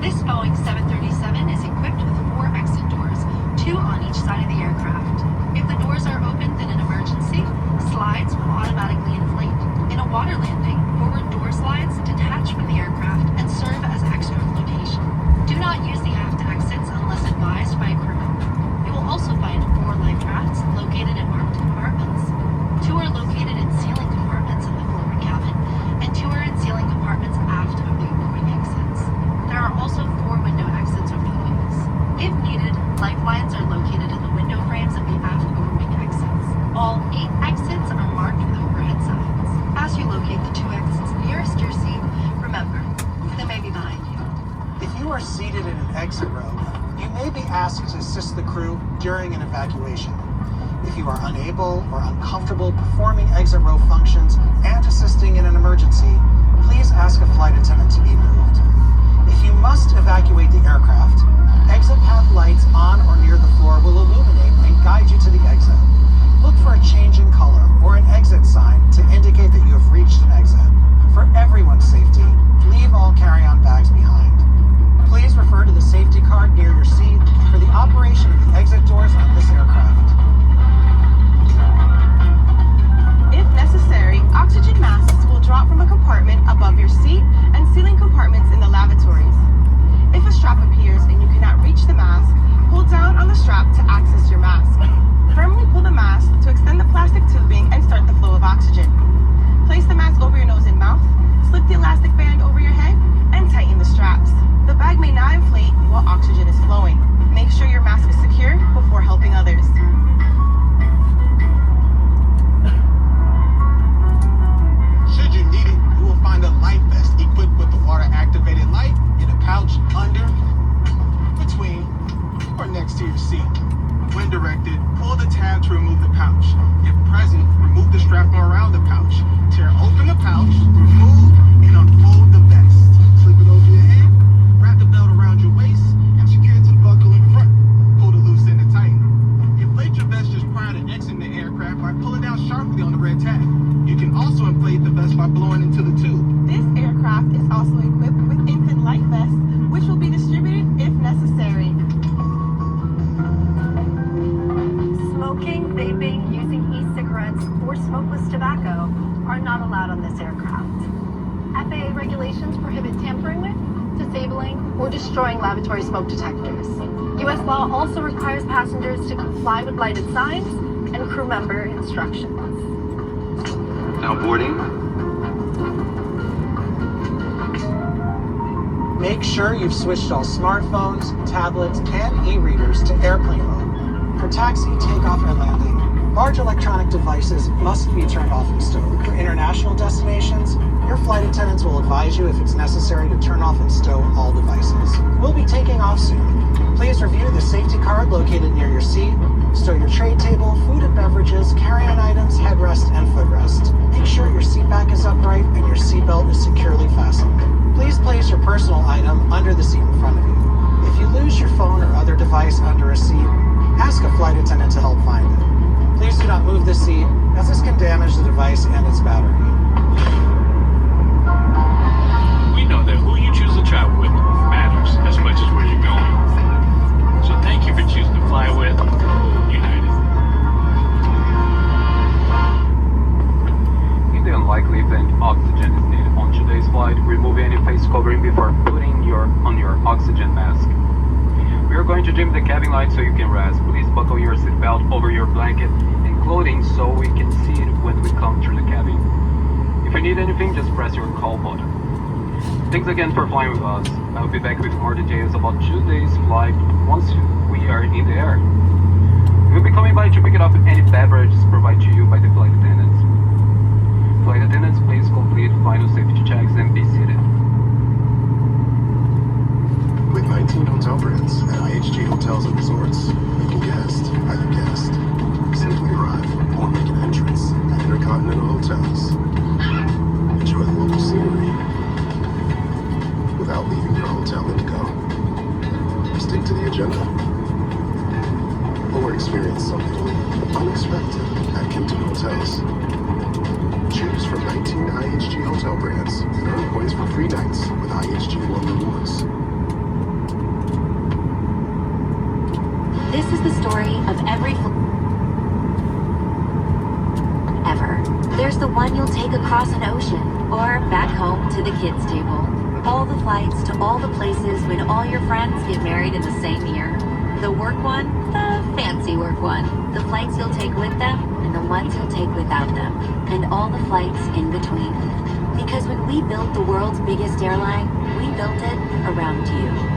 This Boeing 737 is equipped with 4 exit doors, 2 on each side of the aircraft. If the doors are opened in an emergency, slides will automatically inflate. In a water landing, forward door slides detach from the aircraft and serve as extra flotation. Do not use the aft exits unless advised by a crew member. You will also find 4 life rafts located in marked compartments. 2 are located in ceiling compartments in the forward cabin, and 2 are in ceiling compartments aft of the overwing exits. There are also 4 window exits over the wings. If needed, lifelines are located in the window frames of the aft overwing exits. All 8 exits are marked with overhead signs. As you locate the 2 exits nearest your seat, remember, they may be behind you. If you are seated in an exit row, you may be asked to assist the crew during an evacuation. If you are unable or uncomfortable performing exit row functions and assisting in an emergency, please ask a flight attendant to be moved. If you must evacuate the aircraft, exit path lights on or near the floor will illuminate and guide you to the exit. Look for a change in color or an exit sign to indicate that you have reached an exit. For everyone's safety, leave all carry-on bags behind. Please refer to the safety card near your seat for the operation of the exit doors on this aircraft. If necessary, oxygen masks will drop from a compartment above your seat and ceiling compartments in the lavatories. If a strap appears and you cannot reach the mask, pull down on the strap to access your mask. Firmly pull the mask to extend the plastic tubing and start the flow of oxygen. Place the mask over your nose and mouth, slip the elastic band over your head, and tighten the straps. The bag may not inflate while oxygen is flowing. Make sure your mask is secure before helping others. Should you need it, you will find a life vest equipped with the water-activated light in a pouch under, between, or next to your seat. When directed, pull the tab to remove the pouch. If present, remove the strap around the pouch. Tear open the pouch, remove and unfold the vest. Slip it over your head, wrap the belt around your waist, and secure it to the buckle in front. Pull the loose end and tighten. Inflate your vest just prior to exiting the aircraft by pulling down sharply on the red tab. You can also inflate the vest by blowing into the tube. This aircraft is also equipped with Int'l light vests, which will be distributed if necessary. Smoking, vaping, using e-cigarettes, or smokeless tobacco are not allowed on this aircraft. FAA regulations prohibit tampering with, disabling, or destroying lavatory smoke detectors. U.S. law also requires passengers to comply with lighted signs and crew member instructions. Now boarding. Make sure you've switched all smartphones, tablets, and e-readers to airplane mode. For taxi, takeoff, and landing, large electronic devices must be turned off and stowed. For international destinations, your flight attendants will advise you if it's necessary to turn off and stow all devices. We'll be taking off soon. Please review the safety card located near your seat. Stow your tray table, food and beverages, carry-on items, headrest, and footrest. Make sure your seat back is upright and your seatbelt is securely fastened. Please place your personal item under the seat in front of you. If you lose your phone or other device under a seat, ask a flight attendant to help find it. Please do not move the seat, as this can damage the device and its battery. We know that who you choose to travel with matters as much as where you're going. So thank you for choosing to fly with United. In the unlikely event oxygen is needed on today's flight, remove any face covering before putting on your oxygen mask. We are going to dim the cabin light so you can rest. Please buckle your seatbelt over your blanket and clothing so we can see it when we come through the cabin. If you need anything, just press your call button. Thanks again for flying with us. I'll be back with more details about today's flight once we are in the air. We'll be coming by to pick it up any beverages provided to you by the flight attendants. Flight attendants, please complete final safety checks and be seated. With 19 hotel brands at IHG Hotels and Resorts, you can either guest, simply arrive, or make an entrance at Intercontinental Hotels. Enjoy the local scenery without leaving your hotel Indigo. Stick to the agenda. Or experience something unexpected at Kimpton Hotels. Choose from 19 IHG hotel brands and earn points for free nights with IHG One Rewards. This is the story of every ever. There's the one you'll take across an ocean or back home to the kids' table. All the flights to all the places when all your friends get married in the same year. The work one, the fancy work one. The flights you'll take with them and the ones you'll take without them. And all the flights in between. Because when we built the world's biggest airline, we built it around you.